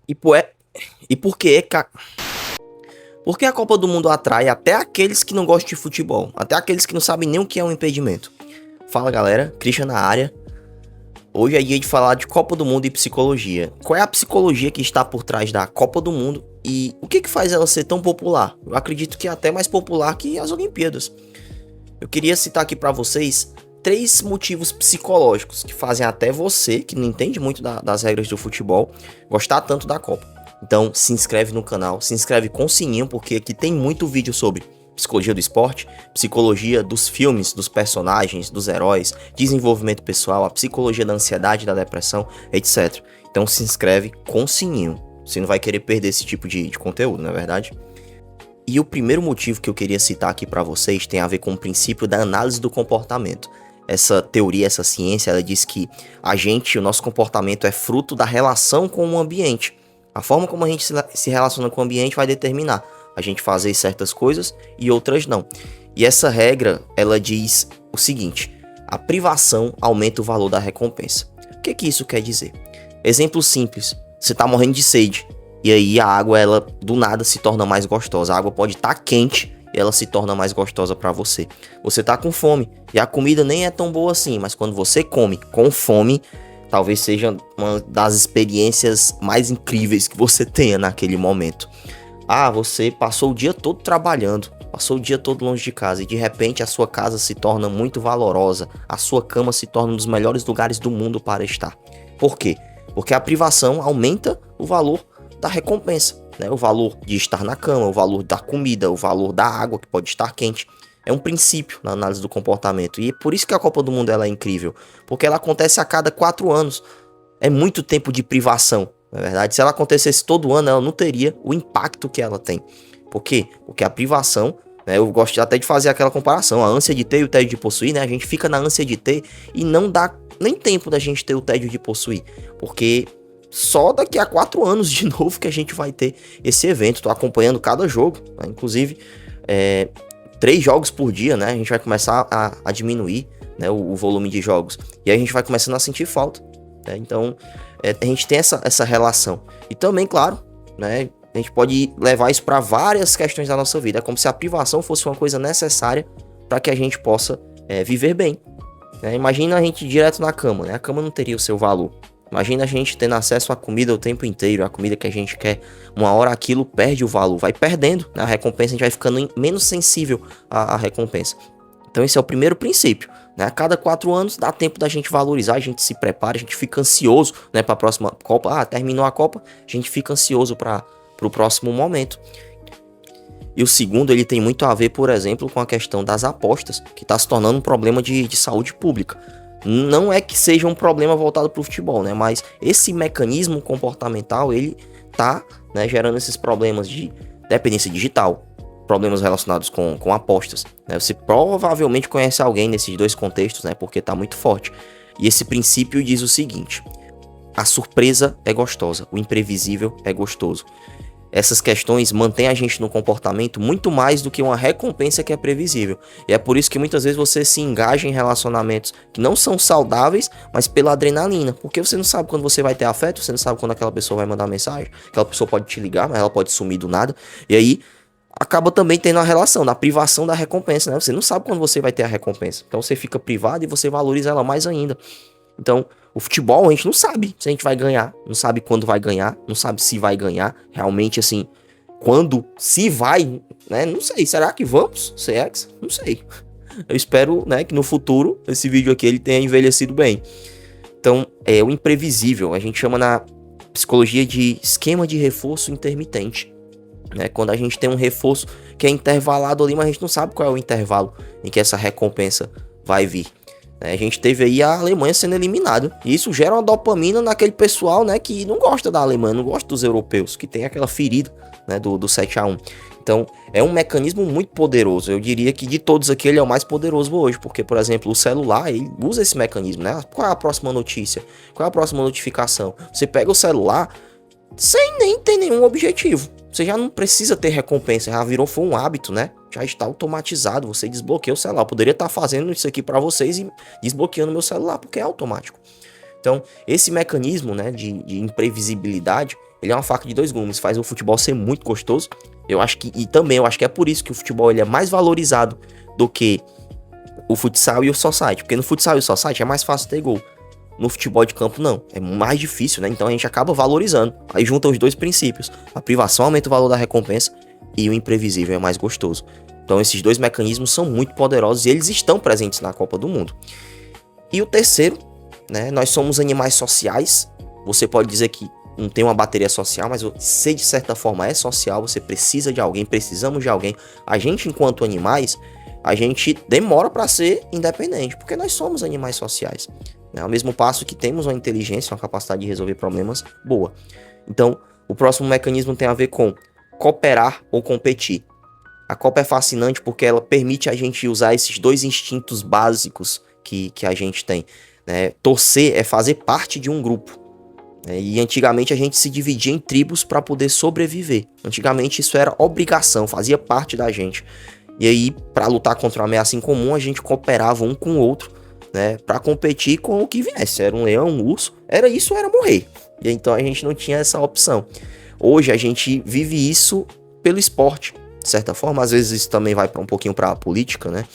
E, por, e por que, por que a Copa do Mundo atrai até aqueles que não gostam de futebol? Até aqueles que não sabem nem o que é um impedimento. Fala galera, Christian na área. Hoje é dia de falar de Copa do Mundo e psicologia. Qual é a psicologia que está por trás da Copa do Mundo e o que faz ela ser tão popular? Eu acredito que é até mais popular que as Olimpíadas. Eu queria citar aqui pra vocês 3 motivos psicológicos que fazem até você, que não entende muito das regras do futebol, gostar tanto da Copa. Então se inscreve no canal, se inscreve com o sininho, porque aqui tem muito vídeo sobre psicologia do esporte, psicologia dos filmes, dos personagens, dos heróis, desenvolvimento pessoal, a psicologia da ansiedade, da depressão, etc. Então se inscreve com o sininho, você não vai querer perder esse tipo de conteúdo, não é verdade? E o primeiro motivo que eu queria citar aqui para vocês tem a ver com o princípio da análise do comportamento. Essa teoria, essa ciência, ela diz que o nosso comportamento é fruto da relação com o ambiente. A forma como a gente se relaciona com o ambiente vai determinar a gente fazer certas coisas e outras não. E essa regra, ela diz o seguinte: a privação aumenta o valor da recompensa. O que isso quer dizer? Exemplo simples: você tá morrendo de sede, e aí a água, ela do nada se torna mais gostosa. A água pode estar quente e ela se torna mais gostosa para você. Você tá com fome e a comida nem é tão boa assim, mas quando você come com fome, talvez seja uma das experiências mais incríveis que você tenha naquele momento. Ah, você passou o dia todo trabalhando, passou o dia todo longe de casa e de repente a sua casa se torna muito valorosa, a sua cama se torna um dos melhores lugares do mundo para estar. Por quê? Porque a privação aumenta o valor da recompensa, né? O valor de estar na cama, o valor da comida, o valor da água que pode estar quente. É um princípio na análise do comportamento e é por isso que a Copa do Mundo ela é incrível, porque ela acontece a cada 4 anos. É muito tempo de privação, na verdade. Se ela acontecesse todo ano, ela não teria o impacto que ela tem. Por quê? Porque a privação, né, eu gosto até de fazer aquela comparação, a ânsia de ter e o tédio de possuir, né? A gente fica na ânsia de ter e não dá nem tempo da gente ter o tédio de possuir, porque só daqui a 4 anos de novo que a gente vai ter esse evento. Tô acompanhando cada jogo, né? Inclusive 3 jogos por dia, né? A gente vai começar a diminuir, né, o volume de jogos e aí a gente vai começando a sentir falta, né? Então a gente tem essa relação. E também, claro, né, a gente pode levar isso para várias questões da nossa vida. É como se a privação fosse uma coisa necessária para que a gente possa viver bem, né? Imagina a gente direto na cama, né? A cama não teria o seu valor. Imagina a gente tendo acesso à comida o tempo inteiro, a comida que a gente quer. Uma hora aquilo perde o valor, vai perdendo, né? A recompensa, a gente vai ficando menos sensível à recompensa. Então esse é o primeiro princípio, né? A cada 4 anos dá tempo da gente valorizar, a gente se prepara, a gente fica ansioso, né, para a próxima Copa. Ah, terminou a Copa, a gente fica ansioso para o próximo momento. E o segundo, ele tem muito a ver, por exemplo, com a questão das apostas, que está se tornando um problema de saúde pública. Não é que seja um problema voltado para o futebol, né? Mas esse mecanismo comportamental, ele tá, né, gerando esses problemas de dependência digital, problemas relacionados com apostas, né? Você provavelmente conhece alguém nesses 2 contextos, né? Porque tá muito forte. E esse princípio diz o seguinte: a surpresa é gostosa, o imprevisível é gostoso. Essas questões mantêm a gente no comportamento muito mais do que uma recompensa que é previsível. E é por isso que muitas vezes você se engaja em relacionamentos que não são saudáveis, mas pela adrenalina. Porque você não sabe quando você vai ter afeto, você não sabe quando aquela pessoa vai mandar mensagem, aquela pessoa pode te ligar, mas ela pode sumir do nada. E aí acaba também tendo a relação da privação da recompensa, né? Você não sabe quando você vai ter a recompensa. Então você fica privado e você valoriza ela mais ainda. Então, o futebol a gente não sabe se a gente vai ganhar, não sabe quando vai ganhar, não sabe se vai ganhar, realmente assim, quando, se vai, né, não sei, será que vamos, CX? Não sei, eu espero, né, que no futuro, esse vídeo aqui, ele tenha envelhecido bem. Então, é o imprevisível, a gente chama na psicologia de esquema de reforço intermitente, né, quando a gente tem um reforço que é intervalado ali, mas a gente não sabe qual é o intervalo em que essa recompensa vai vir. A gente teve aí a Alemanha sendo eliminada. E isso gera uma dopamina naquele pessoal, né, que não gosta da Alemanha, não gosta dos europeus, que tem aquela ferida, né, do 7-1. Então, é um mecanismo muito poderoso. Eu diria que de todos aqui ele é o mais poderoso hoje, porque, por exemplo, o celular, ele usa esse mecanismo, né? Qual é a próxima notícia? Qual é a próxima notificação? Você pega o celular sem nem ter nenhum objetivo. Você já não precisa ter recompensa, já virou, foi um hábito, né? Já está automatizado, você desbloqueia o celular. Eu poderia estar fazendo isso aqui para vocês e desbloqueando meu celular, porque é automático. Então, esse mecanismo, né, de imprevisibilidade, ele é uma faca de dois gumes, faz o futebol ser muito gostoso. Eu acho que é por isso que o futebol ele é mais valorizado do que o futsal e o society, porque no futsal e o society é mais fácil ter gol. No futebol de campo não, é mais difícil, né? Então a gente acaba valorizando. Aí junta os dois princípios. A privação aumenta o valor da recompensa e o imprevisível é mais gostoso. Então esses dois mecanismos são muito poderosos e eles estão presentes na Copa do Mundo. E o terceiro, né? Nós somos animais sociais. Você pode dizer que não tem uma bateria social, mas você de certa forma é social, você precisa de alguém, precisamos de alguém. A gente, enquanto animais, a gente demora para ser independente, porque nós somos animais sociais. Né? Ao mesmo passo que temos uma inteligência, uma capacidade de resolver problemas boa. Então, o próximo mecanismo tem a ver com cooperar ou competir. A Copa é fascinante porque ela permite a gente usar esses dois instintos básicos que a gente tem. Né? Torcer é fazer parte de um grupo. E antigamente a gente se dividia em tribos para poder sobreviver. Antigamente isso era obrigação, fazia parte da gente. E aí, para lutar contra uma ameaça em comum, a gente cooperava um com o outro, né, para competir com o que viesse. Era um leão, um urso, era isso ou era morrer. E então a gente não tinha essa opção. Hoje a gente vive isso pelo esporte, de certa forma. Às vezes isso também vai para um pouquinho para a política, né?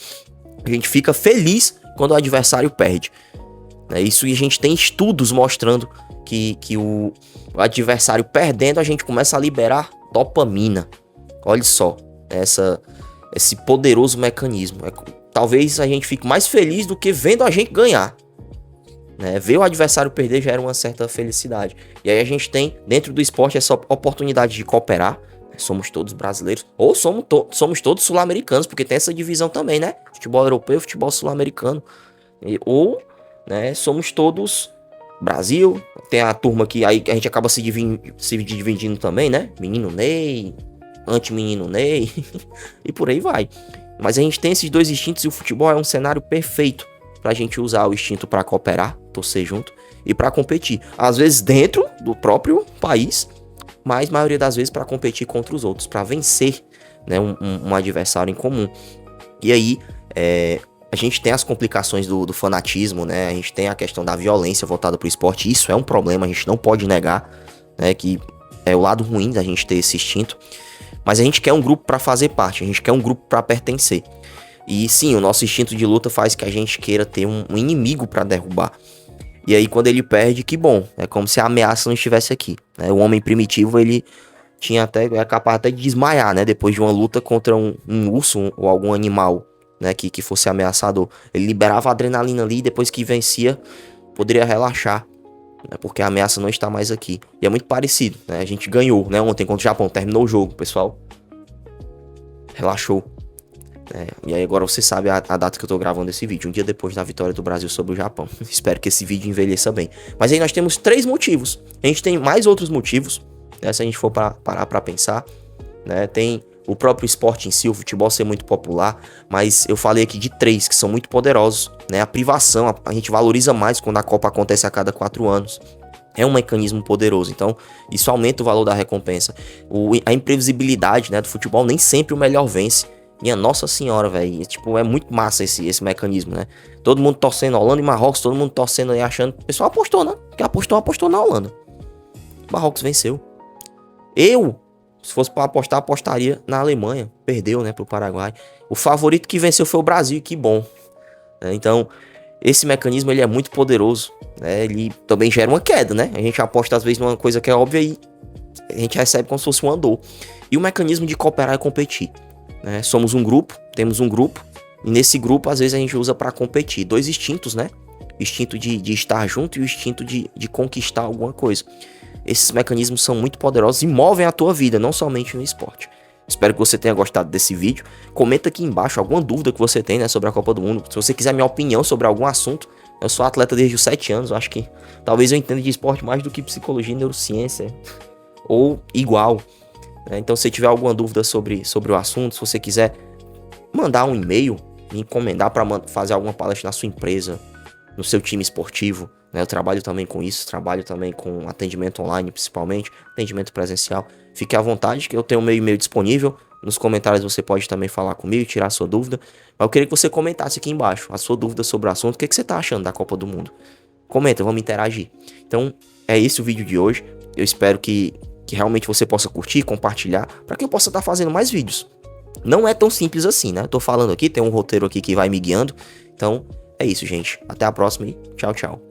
A gente fica feliz quando o adversário perde. Isso, e a gente tem estudos mostrando que o adversário perdendo, a gente começa a liberar dopamina. Olha só, esse poderoso mecanismo. Talvez a gente fique mais feliz do que vendo a gente ganhar. Ver o adversário perder gera uma certa felicidade. E aí a gente tem, dentro do esporte, essa oportunidade de cooperar. Somos todos brasileiros, ou somos todos sul-americanos, porque tem essa divisão também, né? Futebol europeu e futebol sul-americano. Ou, né, somos todos Brasil. Tem a turma que aí a gente acaba se dividindo também, né? Menino Ney, anti-menino Ney, e por aí vai. Mas a gente tem esses dois instintos e o futebol é um cenário perfeito pra gente usar o instinto pra cooperar, torcer junto, e pra competir. Às vezes dentro do próprio país, mas a maioria das vezes para competir contra os outros, para vencer, né, um adversário em comum. E aí, a gente tem as complicações do fanatismo, né? A gente tem a questão da violência voltada para o esporte. Isso é um problema, a gente não pode negar, né, que é o lado ruim da gente ter esse instinto. Mas a gente quer um grupo para fazer parte, a gente quer um grupo para pertencer. E sim, o nosso instinto de luta faz que a gente queira ter um inimigo para derrubar. E aí quando ele perde, que bom, é como se a ameaça não estivesse aqui, né? O homem primitivo, ele é capaz até de desmaiar, né? Depois de uma luta contra um urso ou algum animal, né, que fosse ameaçador. Ele liberava a adrenalina ali e depois que vencia, poderia relaxar, né? Porque a ameaça não está mais aqui. E é muito parecido, né? A gente ganhou, né? Ontem contra o Japão, terminou o jogo, o pessoal relaxou. E aí agora você sabe a data que eu tô gravando esse vídeo, um dia depois da vitória do Brasil sobre o Japão. Espero que esse vídeo envelheça bem. Mas aí nós temos 3 motivos. A gente tem mais outros motivos, né, se a gente for parar pra pensar, né? Tem o próprio esporte em si, o futebol ser muito popular, mas eu falei aqui de 3 que são muito poderosos, né? A privação, a gente valoriza mais quando a Copa acontece a cada 4 anos. É um mecanismo poderoso, então isso aumenta o valor da recompensa. A imprevisibilidade, né, do futebol, nem sempre o melhor vence. Minha Nossa Senhora, velho. Tipo, é muito massa esse mecanismo, né? Todo mundo torcendo Holanda e Marrocos, todo mundo torcendo aí, achando. O pessoal apostou, né? Quem apostou na Holanda. Marrocos venceu. Eu, se fosse pra apostar, apostaria na Alemanha. Perdeu, né, pro Paraguai. O favorito que venceu foi o Brasil, que bom. Então, esse mecanismo, ele é muito poderoso, né? Ele também gera uma queda, né? A gente aposta, às vezes, numa coisa que é óbvia e a gente recebe como se fosse um andor. E o mecanismo de cooperar e competir. Somos um grupo, temos um grupo, e nesse grupo às vezes a gente usa para competir. 2 instintos, né? O instinto de estar junto e o instinto de conquistar alguma coisa. Esses mecanismos são muito poderosos e movem a tua vida, não somente no esporte. Espero que você tenha gostado desse vídeo. Comenta aqui embaixo alguma dúvida que você tem, né, sobre a Copa do Mundo. Se você quiser minha opinião sobre algum assunto, eu sou atleta desde os 7 anos, eu acho que talvez eu entenda de esporte mais do que psicologia e neurociência, ou igual. Então, se tiver alguma dúvida sobre o assunto, se você quiser mandar um e-mail, me encomendar para fazer alguma palestra na sua empresa, no seu time esportivo, né? Eu trabalho também com isso, trabalho também com atendimento online, principalmente, atendimento presencial. Fique à vontade, que eu tenho o meu e-mail disponível. Nos comentários você pode também falar comigo, tirar a sua dúvida. Mas eu queria que você comentasse aqui embaixo a sua dúvida sobre o assunto. O que você está achando da Copa do Mundo? Comenta, vamos interagir. Então, é esse o vídeo de hoje. Eu espero que realmente você possa curtir, compartilhar, para que eu possa estar fazendo mais vídeos. Não é tão simples assim, né? Tô falando aqui, tem um roteiro aqui que vai me guiando. Então, é isso, gente. Até a próxima e tchau, tchau.